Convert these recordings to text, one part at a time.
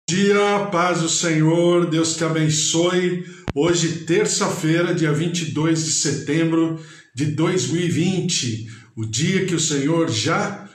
Dia, paz do Senhor, Deus te abençoe. Hoje, terça-feira, dia 22 de setembro de 2020, o dia que o Senhor já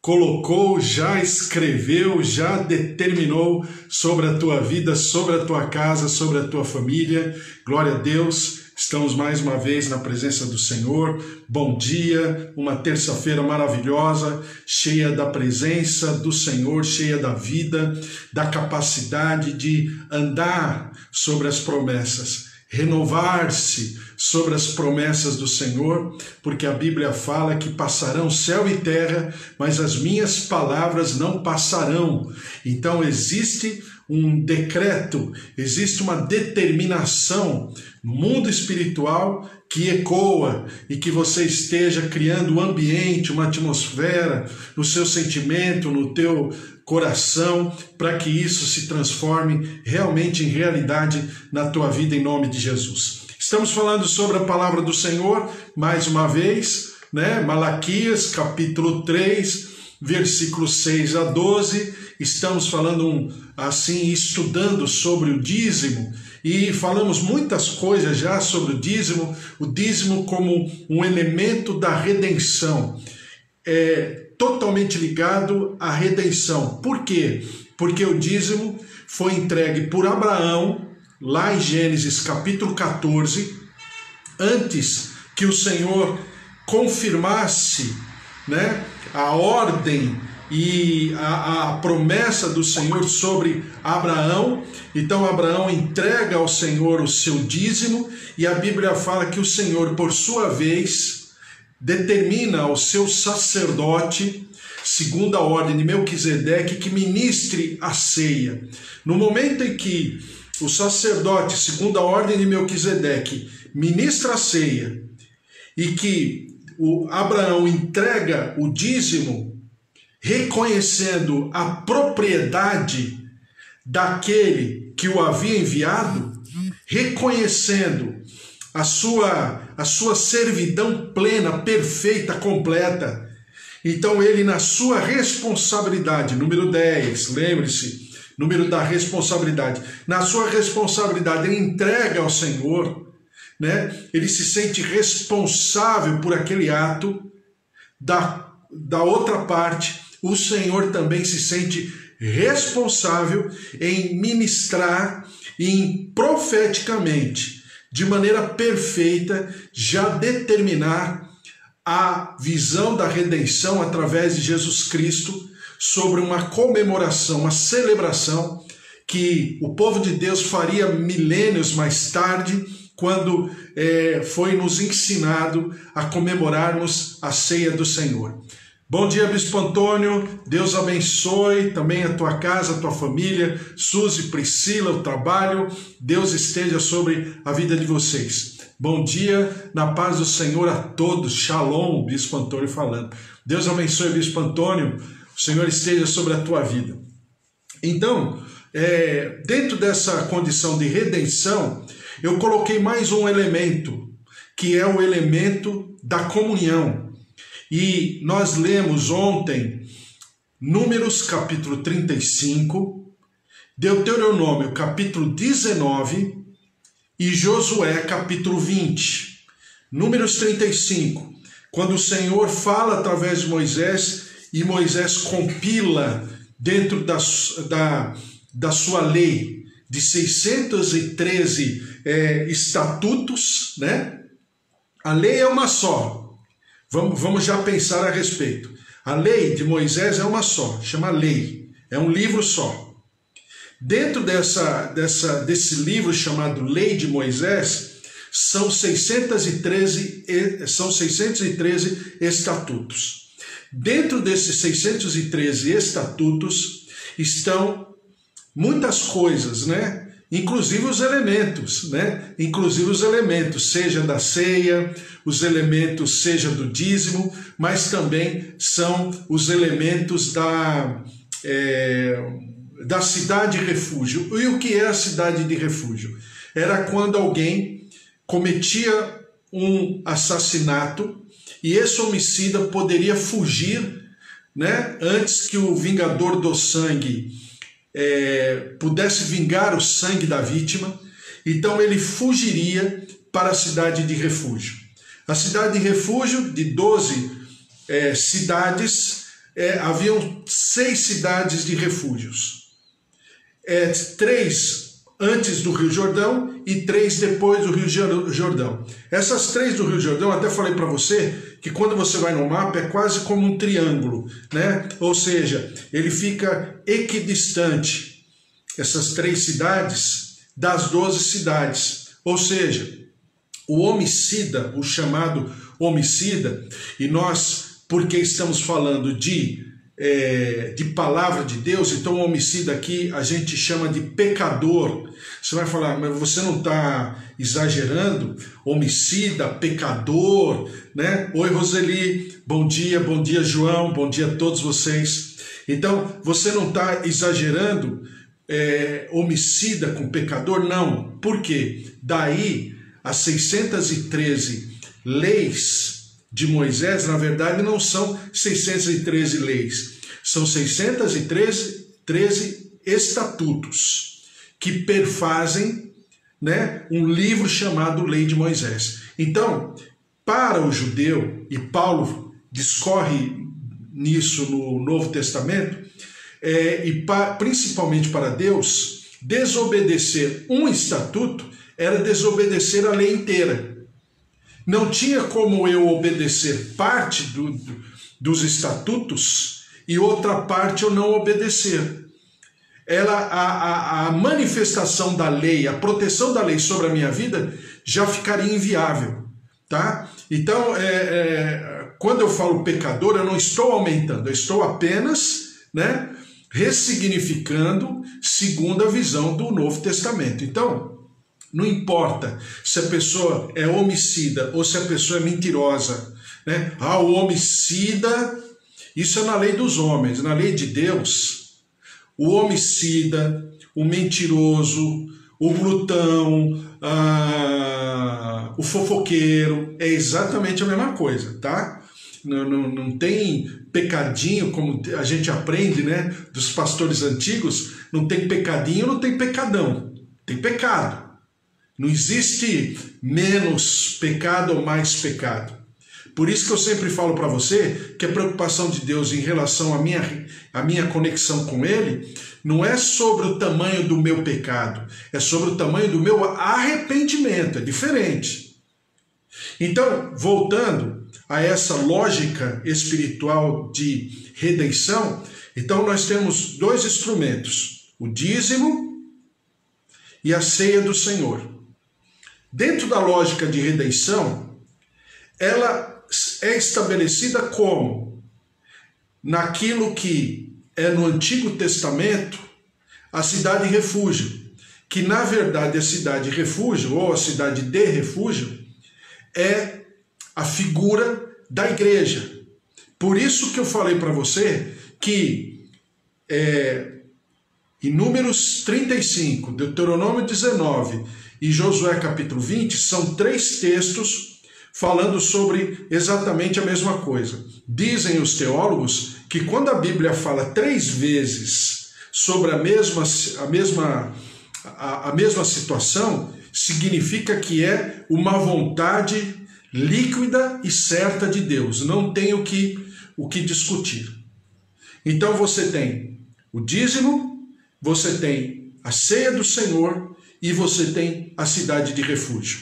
colocou, já escreveu, já determinou sobre a tua vida, sobre a tua casa, sobre a tua família. Glória a Deus. Estamos mais uma vez na presença do Senhor. Bom dia, uma terça-feira maravilhosa, cheia da presença do Senhor, cheia da vida, da capacidade de andar sobre as promessas, renovar-se sobre as promessas do Senhor, porque a Bíblia fala que passarão céu e terra, mas as minhas palavras não passarão. Então existe um decreto, existe uma determinação no mundo espiritual que ecoa e que você esteja criando um ambiente, uma atmosfera no seu sentimento, no teu coração, para que isso se transforme realmente em realidade na tua vida em nome de Jesus. Estamos falando sobre a palavra do Senhor, mais uma vez, Malaquias, capítulo 3, versículos 6 a 12, estamos falando estudando sobre o dízimo, e falamos muitas coisas já sobre o dízimo como um elemento da redenção, totalmente ligado à redenção. Por quê? Porque o dízimo foi entregue por Abraão, lá em Gênesis capítulo 14, antes que o Senhor confirmasse, a ordem e a promessa do Senhor sobre Abraão. Então Abraão entrega ao Senhor o seu dízimo, e a Bíblia fala que o Senhor, por sua vez, determina ao seu sacerdote, segundo a ordem de Melquisedeque, que ministre a ceia. No momento em que o sacerdote, segundo a ordem de Melquisedeque, ministra a ceia, e que Abraão entrega o dízimo, reconhecendo a propriedade daquele que o havia enviado, reconhecendo a sua servidão plena, perfeita, completa. Então ele, na sua responsabilidade, número 10, lembre-se, número da responsabilidade, na sua responsabilidade ele entrega ao Senhor, ele se sente responsável por aquele ato. Da outra parte, o Senhor também se sente responsável em ministrar e em profeticamente, de maneira perfeita, já determinar a visão da redenção através de Jesus Cristo sobre uma comemoração, uma celebração que o povo de Deus faria milênios mais tarde, quando foi nos ensinado a comemorarmos a ceia do Senhor. Bom dia, Bispo Antônio, Deus abençoe também a tua casa, a tua família, Suzy, Priscila, o trabalho, Deus esteja sobre a vida de vocês. Bom dia, na paz do Senhor a todos, Shalom, Bispo Antônio falando. Deus abençoe, Bispo Antônio, o Senhor esteja sobre a tua vida. Então, dentro dessa condição de redenção, eu coloquei mais um elemento, que é o elemento da comunhão. E nós lemos ontem Números capítulo 35, Deuteronômio capítulo 19 e Josué capítulo 20. Números 35, quando o Senhor fala através de Moisés, e Moisés compila dentro da sua lei de 613 estatutos, A lei é uma só. Vamos já pensar a respeito. A lei de Moisés é uma só, chama lei, é um livro só. Dentro desse livro chamado Lei de Moisés, são 613 estatutos. Dentro desses 613 estatutos estão muitas coisas, Inclusive os elementos, Inclusive os elementos, seja da ceia, os elementos seja do dízimo, mas também são os elementos da cidade refúgio. E o que é a cidade de refúgio? Era quando alguém cometia um assassinato e esse homicida poderia fugir né, antes que o vingador do sangue pudesse vingar o sangue da vítima, então ele fugiria para a cidade de refúgio. A cidade de refúgio, de 12 cidades, haviam 6 cidades de refúgios. 3 antes do Rio Jordão e 3 depois do Rio Jordão. Essas 3 do Rio Jordão, até falei para você que quando você vai no mapa é quase como um triângulo, né? Ou seja, ele fica equidistante, essas 3 cidades, das 12 cidades. Ou seja, o homicida, o chamado homicida, e nós, porque estamos falando de palavra de Deus, então o homicida aqui a gente chama de pecador. Você vai falar, mas você não está exagerando? Homicida, pecador, né? Oi, Roseli, bom dia João, bom dia a todos vocês. Então, você não está exagerando homicida com pecador? Não. Por quê? Daí, as 613 leis de Moisés, na verdade, não são 613 leis, são 613 estatutos que perfazem, né, um livro chamado Lei de Moisés. Então, para o judeu, e Paulo discorre nisso no Novo Testamento, principalmente para Deus, desobedecer um estatuto era desobedecer a lei inteira. Não tinha como eu obedecer parte dos estatutos e outra parte eu não obedecer. A manifestação da lei, a proteção da lei sobre a minha vida já ficaria inviável, tá? Então, quando eu falo pecador, eu não estou aumentando, eu estou apenas, né, ressignificando segundo a visão do Novo Testamento. Então, não importa se a pessoa é homicida ou se a pessoa é mentirosa, né? O homicida, isso é na lei dos homens. Na lei de Deus, o homicida, o mentiroso, o glutão, o fofoqueiro, é exatamente a mesma coisa, tá? Não tem pecadinho, como a gente aprende, né, dos pastores antigos. Não tem pecadinho, não tem pecadão. Tem pecado. Não existe menos pecado ou mais pecado. Por isso que eu sempre falo para você que a preocupação de Deus em relação à minha conexão com Ele não é sobre o tamanho do meu pecado, é sobre o tamanho do meu arrependimento, é diferente. Então, voltando a essa lógica espiritual de redenção, então nós temos 2 instrumentos, o dízimo e a ceia do Senhor. Dentro da lógica de redenção, ela é estabelecida como? Naquilo que é no Antigo Testamento, a cidade de refúgio, que na verdade a cidade de refúgio, ou a cidade de refúgio, é a figura da igreja. Por isso que eu falei para você que em Números 35, Deuteronômio 19 e Josué capítulo 20, são 3 textos falando sobre exatamente a mesma coisa. Dizem os teólogos que quando a Bíblia fala 3 vezes sobre a mesma situação, significa que é uma vontade líquida e certa de Deus. Não tem o que discutir. Então você tem o dízimo, você tem a ceia do Senhor e você tem a cidade de refúgio,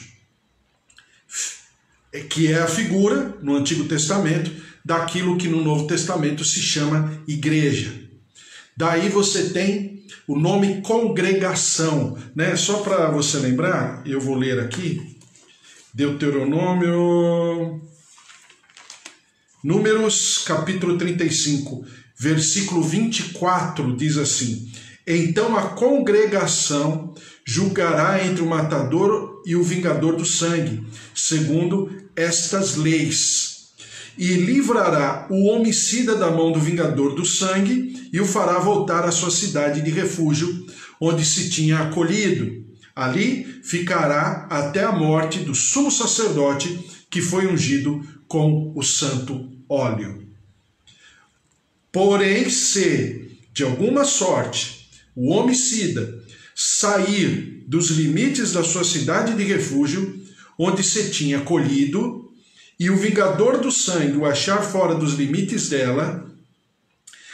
que é a figura, no Antigo Testamento, daquilo que no Novo Testamento se chama igreja. Daí você tem o nome congregação, né? Só para você lembrar, eu vou ler aqui, Deuteronômio, Números capítulo 35, versículo 24, diz assim: então a congregação julgará entre o matador e o vingador do sangue, segundo estas leis, e livrará o homicida da mão do vingador do sangue e o fará voltar à sua cidade de refúgio, onde se tinha acolhido. Ali ficará até a morte do sumo sacerdote que foi ungido com o santo óleo. Porém, se de alguma sorte o homicida sair dos limites da sua cidade de refúgio, onde se tinha colhido, e o vingador do sangue o achar fora dos limites dela,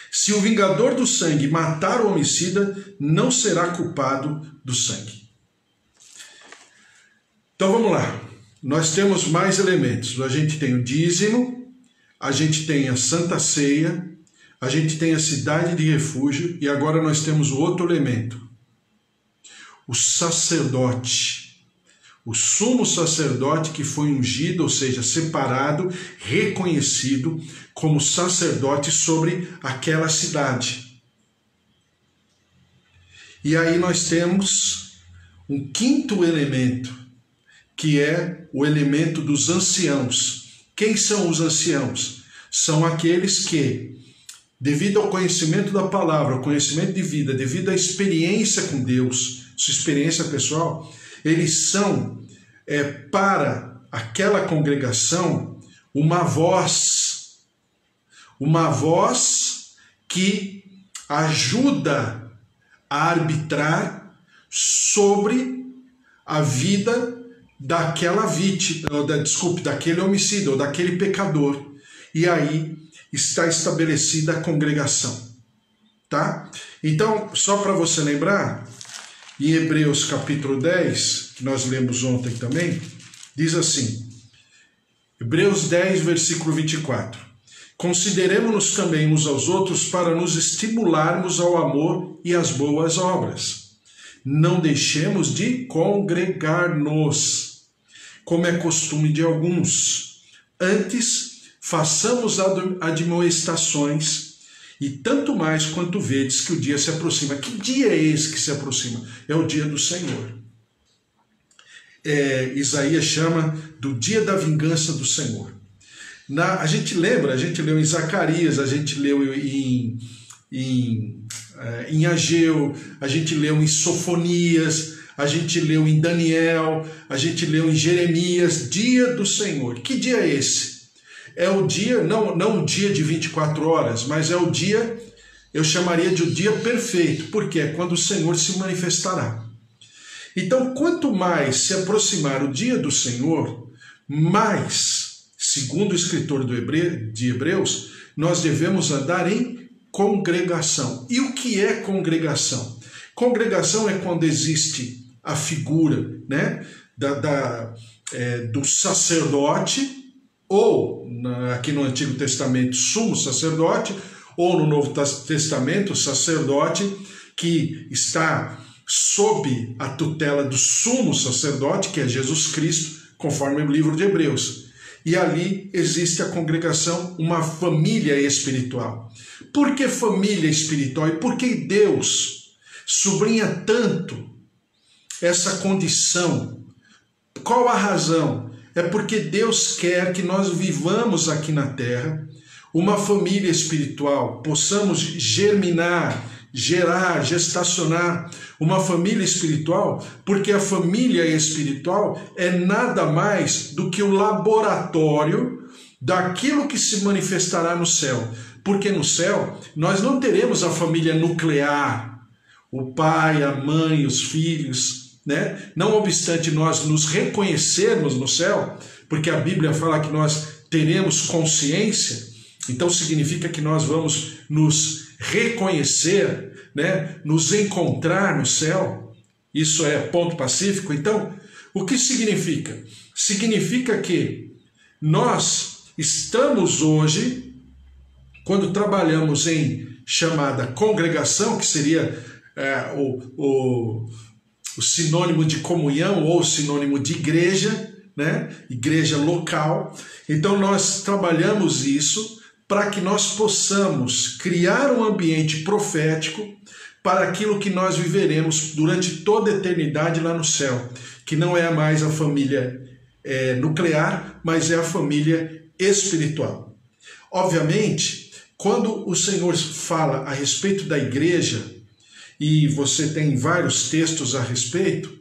se o vingador do sangue matar o homicida, não será culpado do sangue. Então vamos lá. Nós temos mais elementos. A gente tem o dízimo, a gente tem a Santa Ceia, a gente tem a cidade de refúgio e agora nós temos o outro elemento. O sacerdote. O sumo sacerdote que foi ungido, ou seja, separado, reconhecido como sacerdote sobre aquela cidade. E aí nós temos um quinto elemento, que é o elemento dos anciãos. Quem são os anciãos? São aqueles que, devido ao conhecimento da palavra, ao conhecimento de vida, devido à experiência com Deus, sua experiência pessoal, eles são, para aquela congregação, uma voz que ajuda a arbitrar sobre a vida daquela vítima, daquele homicida ou daquele pecador. E aí está estabelecida a congregação, tá? Então, só para você lembrar, em Hebreus capítulo 10, que nós lemos ontem também, diz assim, Hebreus 10, versículo 24, consideremos-nos também uns aos outros para nos estimularmos ao amor e às boas obras. Não deixemos de congregar-nos, como é costume de alguns. Antes, façamos admoestações, e tanto mais quanto vedes que o dia se aproxima. Que dia é esse que se aproxima? É o dia do Senhor. Isaías chama do dia da vingança do Senhor. A gente leu em Zacarias, a gente leu em Ageu, a gente leu em Sofonias, a gente leu em Daniel, a gente leu em Jeremias, dia do Senhor. Que dia é esse? É o dia, não o dia de 24 horas, mas é o dia, eu chamaria de o dia perfeito, porque é quando o Senhor se manifestará. Então, quanto mais se aproximar o dia do Senhor, mais, segundo o escritor de Hebreus, nós devemos andar em congregação. E o que é congregação? Congregação é quando existe a figura, né, do sacerdote, ou aqui no Antigo Testamento, sumo sacerdote, ou no Novo Testamento, sacerdote que está sob a tutela do sumo sacerdote, que é Jesus Cristo, conforme o livro de Hebreus. E ali existe a congregação, uma família espiritual. Por que família espiritual? E por que Deus sublinha tanto essa condição? Qual a razão? É porque Deus quer que nós vivamos aqui na terra uma família espiritual, possamos germinar, gerar, gestacionar uma família espiritual, porque a família espiritual é nada mais do que o laboratório daquilo que se manifestará no céu. Porque no céu nós não teremos a família nuclear, o pai, a mãe, os filhos, né? Não obstante nós nos reconhecermos no céu, porque a Bíblia fala que nós teremos consciência, então significa que nós vamos nos reconhecer, né? Nos encontrar no céu. Isso é ponto pacífico. Então, o que significa? Significa que nós estamos hoje, quando trabalhamos em chamada congregação, que seria o sinônimo de comunhão ou sinônimo de igreja, né? Igreja local. Então nós trabalhamos isso para que nós possamos criar um ambiente profético para aquilo que nós viveremos durante toda a eternidade lá no céu, que não é mais a família nuclear, mas é a família espiritual. Obviamente, quando o Senhor fala a respeito da igreja, e você tem vários textos a respeito,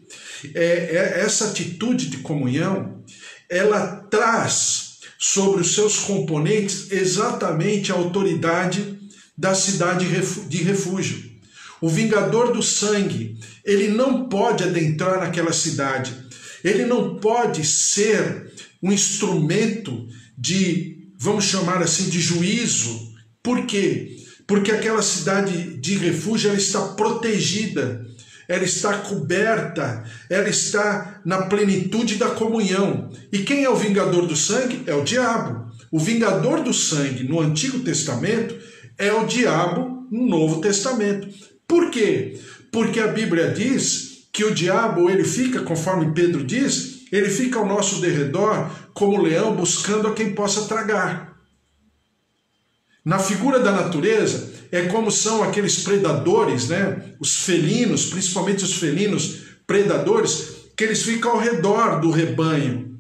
essa atitude de comunhão, ela traz sobre os seus componentes exatamente a autoridade da cidade de refúgio. O vingador do sangue, ele não pode adentrar naquela cidade. Ele não pode ser um instrumento de, vamos chamar assim, de juízo. Por quê? Porque aquela cidade de refúgio, ela está protegida, ela está coberta, ela está na plenitude da comunhão. E quem é o vingador do sangue? É o diabo. O vingador do sangue no Antigo Testamento é o diabo no Novo Testamento. Por quê? Porque a Bíblia diz que o diabo, ele fica, conforme Pedro diz, ele fica ao nosso derredor como leão buscando a quem possa tragar. Na figura da natureza, é como são aqueles predadores, né? Os felinos, principalmente os felinos predadores, que eles ficam ao redor do rebanho,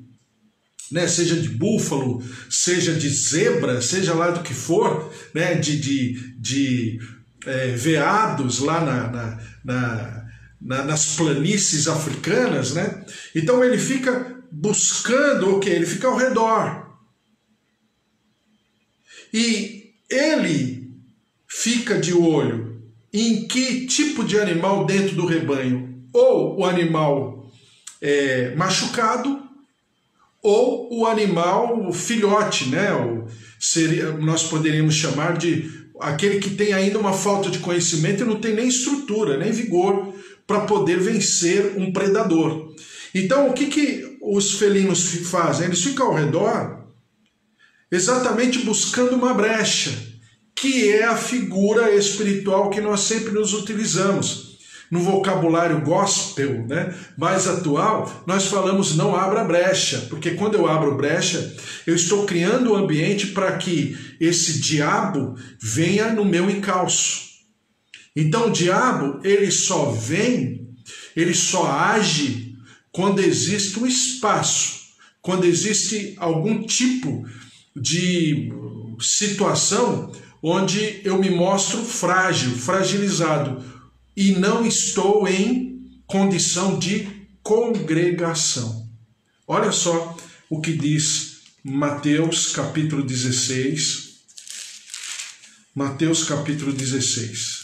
né? Seja de búfalo, seja de zebra, seja lá do que for, né? de veados lá nas planícies africanas, né? Então ele fica buscando o quê? Ele fica ao redor. E ele fica de olho em que tipo de animal dentro do rebanho. Ou o animal machucado, ou o animal filhote, né? Ou nós poderíamos chamar de aquele que tem ainda uma falta de conhecimento e não tem nem estrutura, nem vigor para poder vencer um predador. Então, o que os felinos fazem? Eles ficam ao redor exatamente buscando uma brecha, que é a figura espiritual que nós sempre nos utilizamos. No vocabulário gospel, né, mais atual, nós falamos não abra brecha, porque quando eu abro brecha, eu estou criando um ambiente para que esse diabo venha no meu encalço. Então o diabo, ele só age quando existe um espaço, quando existe algum tipo de situação onde eu me mostro frágil, fragilizado, e não estou em condição de congregação. Olha só o que diz Mateus capítulo 16. Mateus capítulo 16.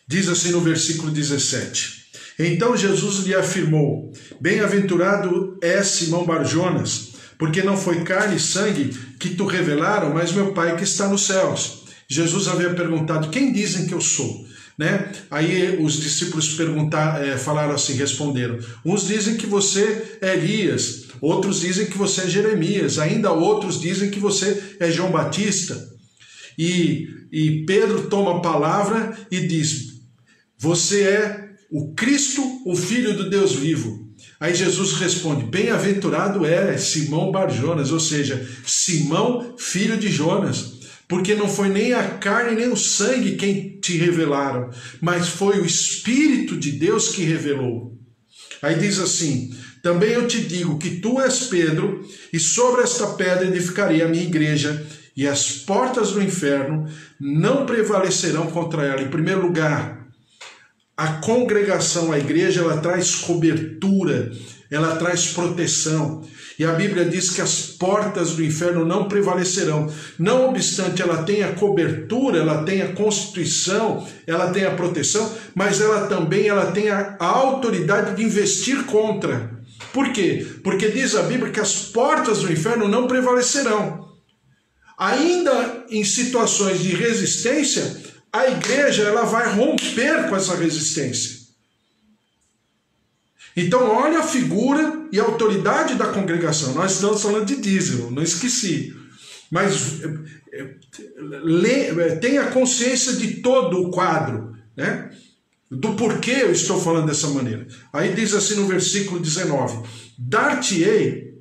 Diz assim no versículo 17. Então Jesus lhe afirmou: bem-aventurado és Simão Barjonas, porque não foi carne e sangue que tu revelaram, mas meu Pai que está nos céus. Jesus havia perguntado: quem dizem que eu sou? Né? Aí os discípulos falaram assim, responderam: uns dizem que você é Elias, outros dizem que você é Jeremias, ainda outros dizem que você é João Batista. E Pedro toma a palavra e diz: você é o Cristo, o Filho do Deus vivo. Aí Jesus responde: bem-aventurado é Simão Barjonas, ou seja, Simão, filho de Jonas, porque não foi nem a carne nem o sangue quem te revelaram, mas foi o Espírito de Deus que revelou. Aí diz assim: também eu te digo que tu és Pedro, e sobre esta pedra edificarei a minha igreja, e as portas do inferno não prevalecerão contra ela. Em primeiro lugar, a congregação, a igreja, ela traz cobertura, ela traz proteção. E a Bíblia diz que as portas do inferno não prevalecerão. Não obstante ela tenha cobertura, ela tenha constituição, ela tenha proteção, mas ela também tem a autoridade de investir contra. Por quê? Porque diz a Bíblia que as portas do inferno não prevalecerão. Ainda em situações de resistência, a igreja ela vai romper com essa resistência. Então olha a figura e a autoridade da congregação. Nós estamos falando de dízimo, não esqueci. Mas tenha consciência de todo o quadro, né? Do porquê eu estou falando dessa maneira. Aí diz assim no versículo 19: dar-te-ei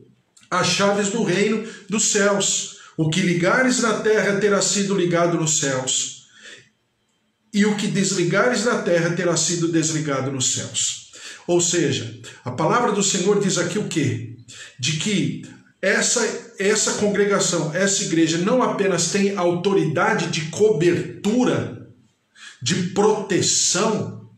as chaves do reino dos céus. O que ligares na terra terá sido ligado nos céus, e o que desligares na terra terá sido desligado nos céus. Ou seja, a palavra do Senhor diz aqui o quê? De que essa congregação, essa igreja não apenas tem autoridade de cobertura, de proteção,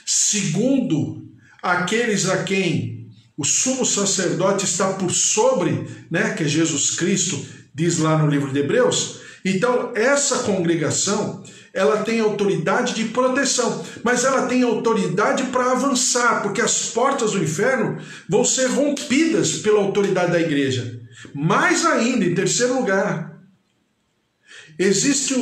segundo aqueles a quem o sumo sacerdote está por sobre, né, que é Jesus Cristo, diz lá no livro de Hebreus. Então, essa congregação, ela tem autoridade de proteção, mas ela tem autoridade para avançar, porque as portas do inferno vão ser rompidas pela autoridade da igreja. Mais ainda, em terceiro lugar, existe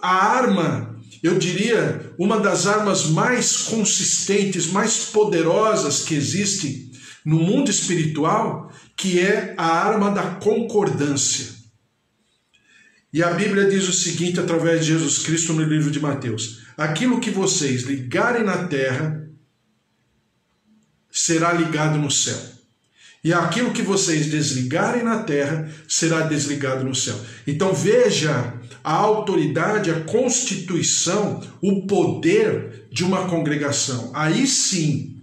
a arma, eu diria, uma das armas mais consistentes, mais poderosas que existe no mundo espiritual, que é a arma da concordância. E a Bíblia diz o seguinte, através de Jesus Cristo, no livro de Mateus: aquilo que vocês ligarem na terra será ligado no céu, e aquilo que vocês desligarem na terra será desligado no céu. Então veja a autoridade, a constituição, o poder de uma congregação. Aí sim,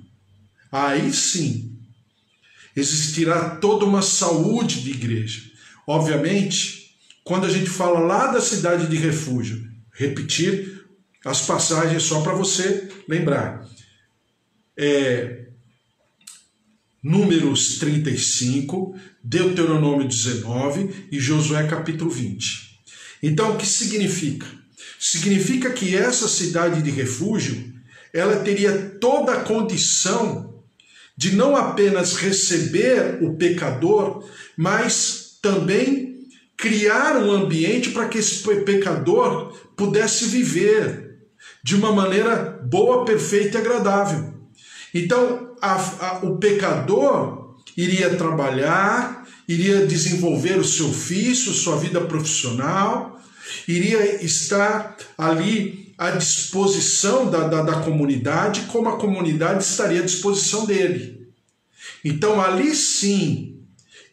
existirá toda uma saúde de igreja. Obviamente, quando a gente fala lá da cidade de refúgio, repetir as passagens só para você lembrar. Números 35, Deuteronômio 19 e Josué capítulo 20. Então, o que significa? Significa que essa cidade de refúgio, ela teria toda a condição de não apenas receber o pecador, mas também criar um ambiente para que esse pecador pudesse viver de uma maneira boa, perfeita e agradável. Então, o pecador iria trabalhar, iria desenvolver o seu ofício, sua vida profissional, iria estar ali à disposição da comunidade, como a comunidade estaria à disposição dele. Então, ali sim,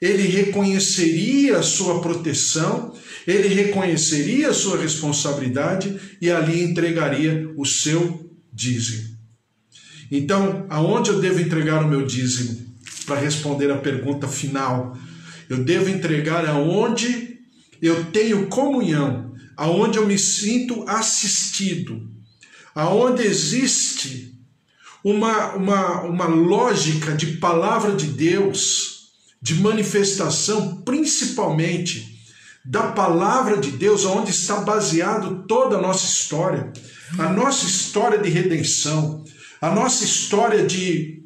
ele reconheceria a sua proteção, ele reconheceria a sua responsabilidade e ali entregaria o seu dízimo. Então, aonde eu devo entregar o meu dízimo? Para responder a pergunta final, eu devo entregar aonde eu tenho comunhão, aonde eu me sinto assistido, aonde existe uma lógica de palavra de Deus, de manifestação, principalmente da palavra de Deus, onde está baseado toda a nossa história de redenção, a nossa história de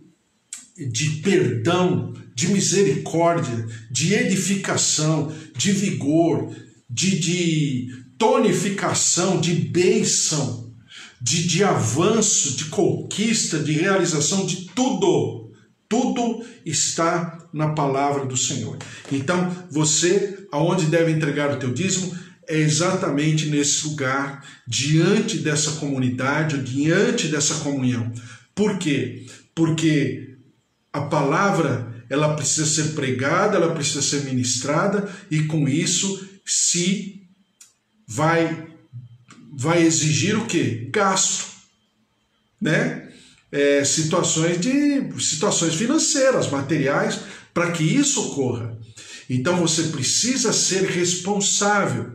perdão, de misericórdia, de edificação, de vigor, de tonificação, de bênção, de avanço, de conquista, de realização, de tudo. Tudo está na palavra do Senhor. Então, você, aonde deve entregar o teu dízimo, é exatamente nesse lugar, diante dessa comunidade, diante dessa comunhão. Por quê? Porque a palavra, ela precisa ser pregada, ela precisa ser ministrada, e com isso se vai exigir o quê? Gasto, né? Situações financeiras, materiais, para que isso ocorra. Então você precisa ser responsável,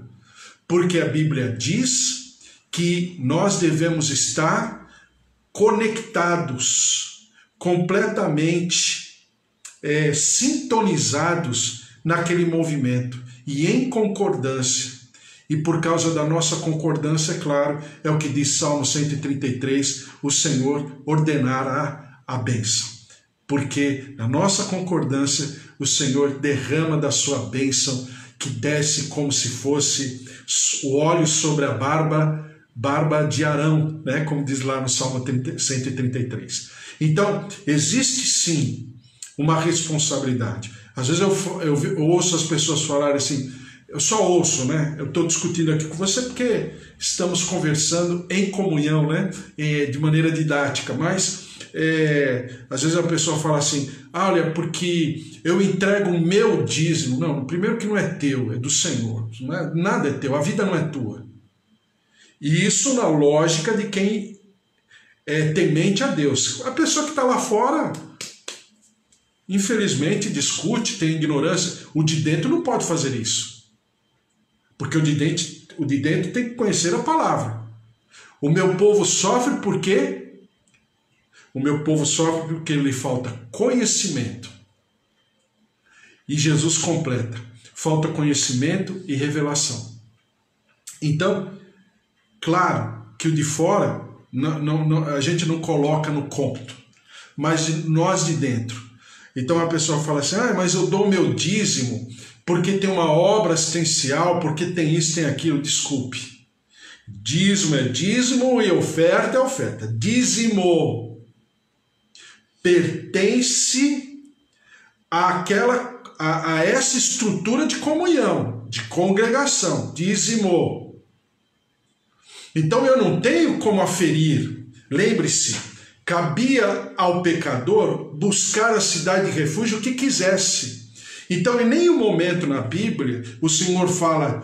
porque a Bíblia diz que nós devemos estar conectados, completamente sintonizados naquele movimento e em concordância. E por causa da nossa concordância, é claro, é o que diz Salmo 133, o Senhor ordenará a bênção. Porque na nossa concordância, o Senhor derrama da sua bênção, que desce como se fosse o óleo sobre a barba de Arão, né? Como diz lá no Salmo 133. Então, existe sim uma responsabilidade. Às vezes eu ouço as pessoas falarem assim, eu só ouço, né? Eu estou discutindo aqui com você porque estamos conversando em comunhão, né? De maneira didática, mas às vezes a pessoa fala assim, olha, porque eu entrego o meu dízimo. Não, primeiro que não é teu, é do Senhor. Nada é teu, a vida não é tua. E isso na lógica de quem é temente a Deus. A pessoa que está lá fora, infelizmente, discute, tem ignorância. O de dentro não pode fazer isso. Porque o de dentro tem que conhecer a palavra. O meu povo sofre por quê? O meu povo sofre porque lhe falta conhecimento. E Jesus completa. falta conhecimento e revelação. Então, claro que o de fora a gente não coloca no conto, mas nós de dentro. Então a pessoa fala assim, mas eu dou meu dízimo porque tem uma obra assistencial, porque tem isso, tem aquilo. Desculpe. Dízimo é dízimo e oferta é oferta. Dízimo pertence a essa estrutura de comunhão, de congregação. Dízimo. Então eu não tenho como aferir. Lembre-se, cabia ao pecador buscar a cidade de refúgio que quisesse. Então em nenhum momento na Bíblia o Senhor fala,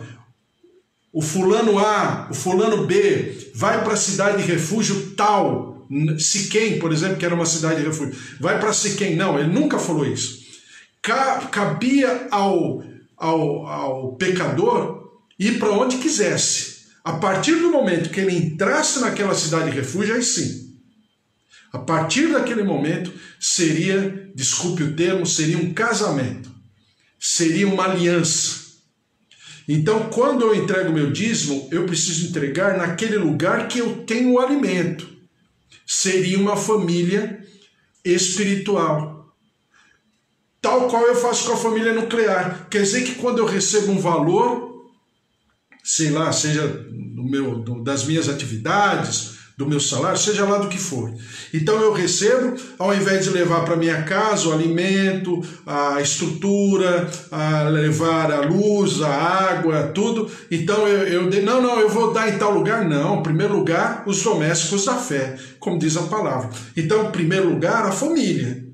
o fulano A, o fulano B, vai para a cidade de refúgio tal, Siquém, por exemplo, que era uma cidade de refúgio, vai para Siquém. Não, ele nunca falou isso. Cabia ao pecador ir para onde quisesse. A partir do momento que ele entrasse naquela cidade de refúgio, aí sim. A partir daquele momento seria, desculpe o termo, seria um casamento. Seria uma aliança. Então, quando eu entrego meu dízimo, eu preciso entregar naquele lugar que eu tenho o alimento. Seria uma família espiritual. Tal qual eu faço com a família nuclear. Quer dizer que quando eu recebo um valor, sei lá, seja das minhas atividades, do meu salário, seja lá do que for. Então eu recebo, ao invés de levar para minha casa o alimento, a estrutura, a levar a luz, a água, tudo, então eu vou dar em tal lugar. Não, em primeiro lugar, os domésticos da fé, como diz a palavra. Então, em primeiro lugar, a família.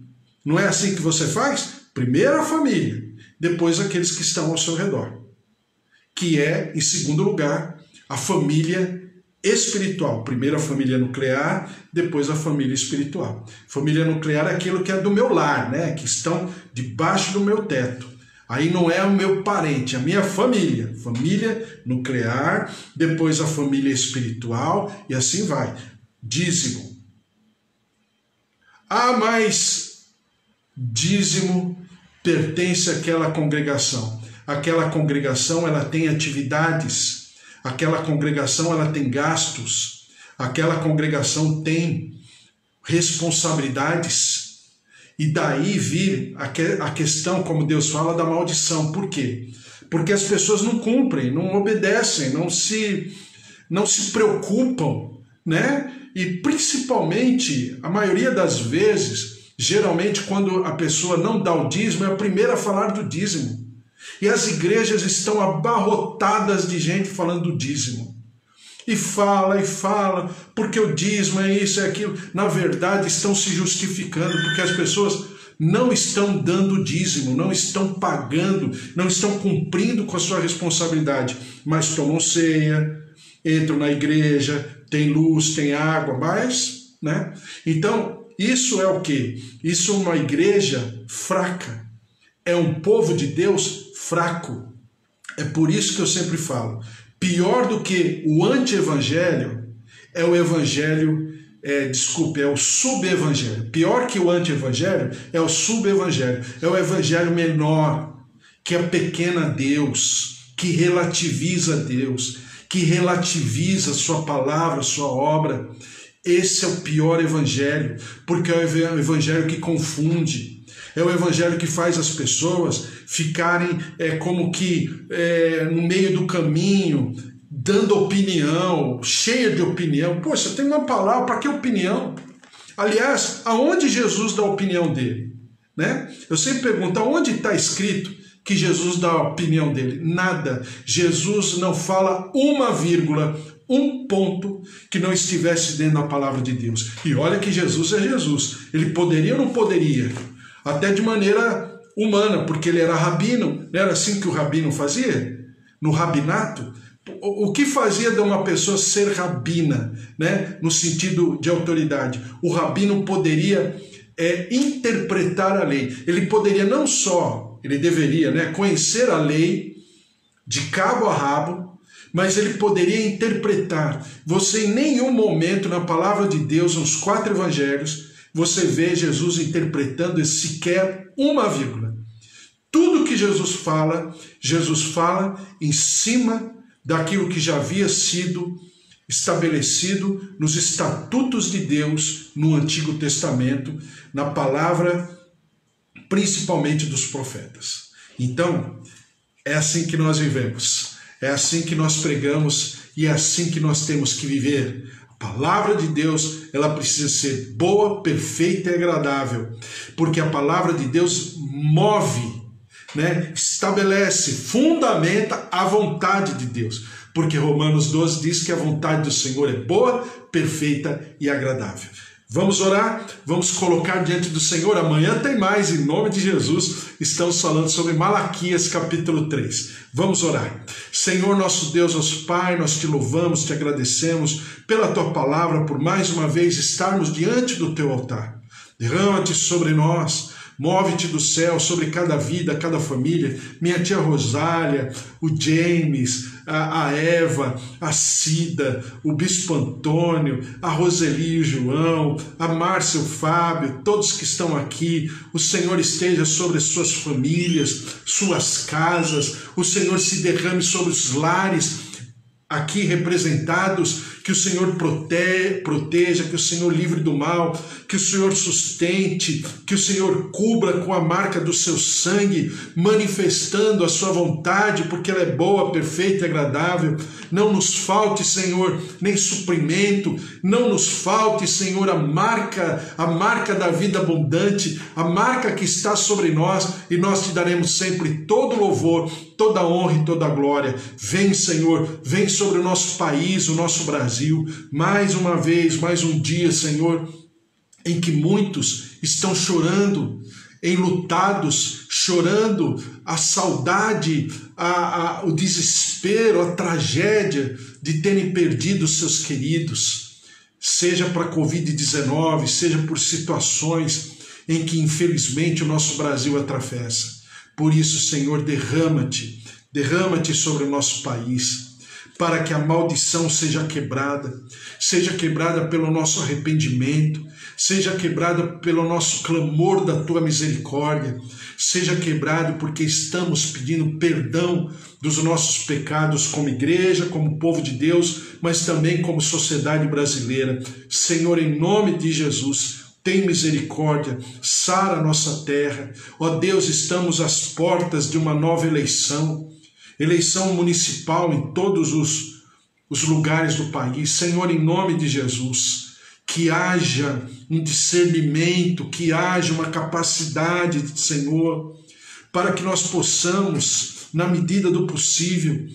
Não é assim que você faz? Primeiro a família, depois aqueles que estão ao seu redor. Que é, em segundo lugar, a família espiritual. Primeiro a família nuclear, depois a família espiritual. Família nuclear é aquilo que é do meu lar, né? Que estão debaixo do meu teto. Aí não é o meu parente, é a minha família. Família nuclear, depois a família espiritual e assim vai. Dízimo. Mas dízimo pertence àquela congregação. Aquela congregação, ela tem atividades. Aquela congregação, ela tem gastos. Aquela congregação tem responsabilidades. E daí vir a questão, como Deus fala, da maldição. Por quê? Porque as pessoas não cumprem, não obedecem, não se preocupam, né? E principalmente, a maioria das vezes, geralmente quando a pessoa não dá o dízimo, é a primeira a falar do dízimo. E as igrejas estão abarrotadas de gente falando do dízimo. E fala, porque o dízimo é isso, é aquilo. Na verdade, estão se justificando, porque as pessoas não estão dando dízimo, não estão pagando, não estão cumprindo com a sua responsabilidade. Mas tomam ceia, entram na igreja, tem luz, tem água, mas, né? Então, isso é o quê? Isso é uma igreja fraca. É um povo de Deus fraco. É por isso que eu sempre falo, pior do que o anti-evangelho é o evangelho, é o sub-evangelho. Pior que o anti-evangelho é o sub-evangelho. É o evangelho menor, que apequena Deus, que relativiza Deus, que relativiza a sua palavra, a sua obra. Esse é o pior evangelho, porque é o evangelho que confunde. É o evangelho que faz as pessoas ficarem como que no meio do caminho, dando opinião, cheia de opinião. Poxa, tem uma palavra, para que opinião? Aliás, aonde Jesus dá a opinião dele? Né? Eu sempre pergunto, aonde está escrito que Jesus dá a opinião dele? Nada. Jesus não fala uma vírgula, um ponto que não estivesse dentro da palavra de Deus. E olha que Jesus é Jesus. Ele poderia ou não poderia? Até de maneira humana, porque ele era rabino. Não era assim que o rabino fazia? No rabinato? O que fazia de uma pessoa ser rabina, né? No sentido de autoridade? O rabino poderia interpretar a lei. Ele poderia não só, ele deveria, né, conhecer a lei de cabo a rabo, mas ele poderia interpretar. Você em nenhum momento na palavra de Deus, nos 4 evangelhos, você vê Jesus interpretando sequer uma vírgula. Tudo que Jesus fala em cima daquilo que já havia sido estabelecido nos estatutos de Deus no Antigo Testamento, na palavra principalmente dos profetas. Então, é assim que nós vivemos, é assim que nós pregamos e é assim que nós temos que viver. A palavra de Deus, ela precisa ser boa, perfeita e agradável, porque a palavra de Deus move, estabelece, fundamenta a vontade de Deus, porque Romanos 12 diz que a vontade do Senhor é boa, perfeita e agradável. Vamos orar, vamos colocar diante do Senhor. Amanhã tem mais, em nome de Jesus. Estamos falando sobre Malaquias capítulo 3. Vamos orar. Senhor nosso Deus, nosso Pai, nós te louvamos, te agradecemos pela tua palavra, por mais uma vez estarmos diante do teu altar. Derrama-te sobre nós, move-te do céu sobre cada vida, cada família. Minha tia Rosália, o James, a Eva, a Cida, o Bispo Antônio, a Roseli e o João, a Márcia, o Fábio, todos que estão aqui. O Senhor esteja sobre as suas famílias, suas casas. O Senhor se derrame sobre os lares aqui representados, que o Senhor proteja, que o Senhor livre do mal, que o Senhor sustente, que o Senhor cubra com a marca do seu sangue, manifestando a sua vontade, porque ela é boa, perfeita e agradável. Não nos falte, Senhor, nem suprimento, não nos falte, Senhor, a marca da vida abundante, a marca que está sobre nós, e nós te daremos sempre todo louvor, toda honra e toda glória. Vem, Senhor, vem sobre o nosso país, o nosso Brasil, mais uma vez, mais um dia, Senhor, em que muitos estão chorando, enlutados, chorando a saudade, o desespero, a tragédia de terem perdido seus queridos, seja para a Covid-19, seja por situações em que infelizmente o nosso Brasil atravessa. Por isso, Senhor, derrama-te sobre o nosso país, para que a maldição seja quebrada pelo nosso arrependimento, seja quebrada pelo nosso clamor da tua misericórdia, seja quebrado porque estamos pedindo perdão dos nossos pecados como igreja, como povo de Deus, mas também como sociedade brasileira. Senhor, em nome de Jesus, tem misericórdia, sara a nossa terra. Ó Deus, estamos às portas de uma nova eleição municipal em todos os lugares do país. Senhor, em nome de Jesus, que haja um discernimento, que haja uma capacidade, Senhor, para que nós possamos, na medida do possível,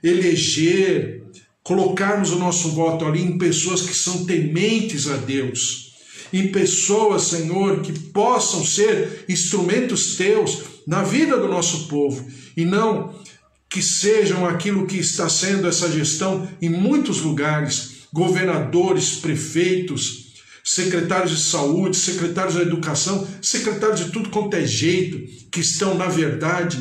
eleger, colocarmos o nosso voto ali em pessoas que são tementes a Deus, em pessoas, Senhor, que possam ser instrumentos teus na vida do nosso povo, e não que sejam aquilo que está sendo essa gestão em muitos lugares, governadores, prefeitos, secretários de saúde, secretários da educação, secretários de tudo quanto é jeito, que estão, na verdade,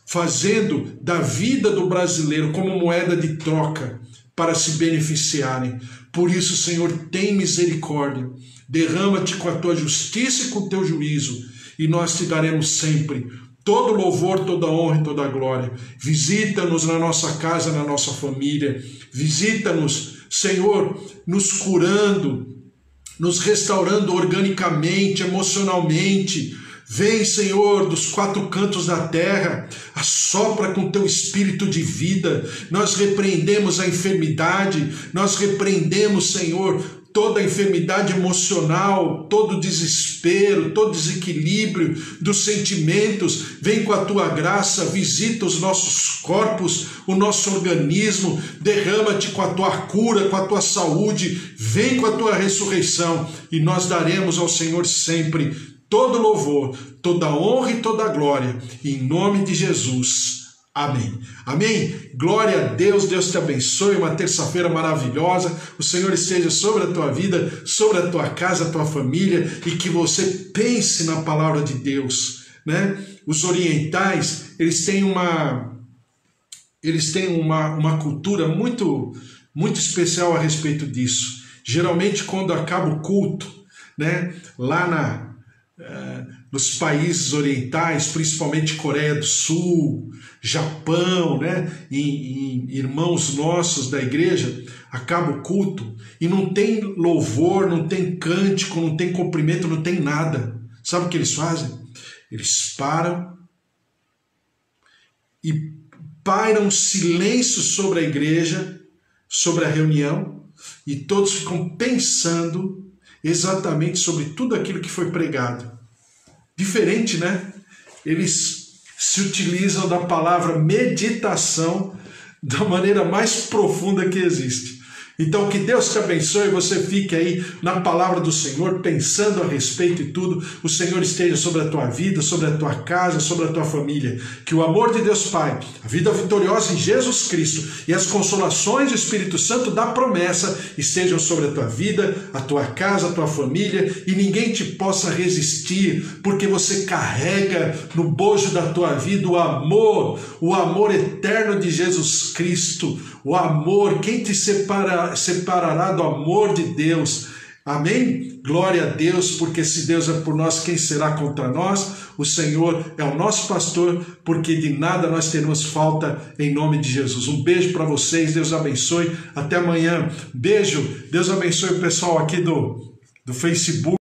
fazendo da vida do brasileiro como moeda de troca para se beneficiarem. Por isso, Senhor, tem misericórdia, derrama-te com a tua justiça e com o teu juízo, e nós te daremos sempre todo louvor, toda honra e toda glória. Visita-nos na nossa casa, na nossa família. Visita-nos, Senhor, nos curando, nos restaurando organicamente, emocionalmente. Vem, Senhor, dos quatro cantos da terra, assopra com teu espírito de vida. Nós repreendemos a enfermidade, nós repreendemos, Senhor, toda a enfermidade emocional, todo desespero, todo desequilíbrio dos sentimentos. Vem com a tua graça, visita os nossos corpos, o nosso organismo, derrama-te com a tua cura, com a tua saúde, vem com a tua ressurreição, e nós daremos ao Senhor sempre todo louvor, toda honra e toda glória, em nome de Jesus. Amém. Amém? Glória a Deus, Deus te abençoe, uma terça-feira maravilhosa, o Senhor esteja sobre a tua vida, sobre a tua casa, a tua família, e que você pense na palavra de Deus, né? Os orientais, eles têm uma cultura muito especial a respeito disso. Geralmente, quando acaba o culto, né, lá nos países orientais, principalmente Coreia do Sul, Japão, né? Em irmãos nossos da igreja, acaba o culto e não tem louvor, não tem cântico, não tem cumprimento, não tem nada. Sabe o que eles fazem? Eles param e pairam silêncio sobre a igreja, sobre a reunião, e todos ficam pensando exatamente sobre tudo aquilo que foi pregado. Diferente, né? Eles se utilizam da palavra meditação da maneira mais profunda que existe. Então, que Deus te abençoe, você fique aí na palavra do Senhor, pensando a respeito e tudo. O Senhor esteja sobre a tua vida, sobre a tua casa, sobre a tua família. Que o amor de Deus Pai, a vida vitoriosa em Jesus Cristo e as consolações do Espírito Santo da promessa estejam sobre a tua vida, a tua casa, a tua família, e ninguém te possa resistir, porque você carrega no bojo da tua vida o amor eterno de Jesus Cristo. O amor, quem te separará do amor de Deus? Amém? Glória a Deus, porque se Deus é por nós, quem será contra nós? O Senhor é o nosso pastor, porque de nada nós teremos falta, em nome de Jesus. Um beijo para vocês, Deus abençoe, até amanhã. Beijo, Deus abençoe o pessoal aqui do Facebook.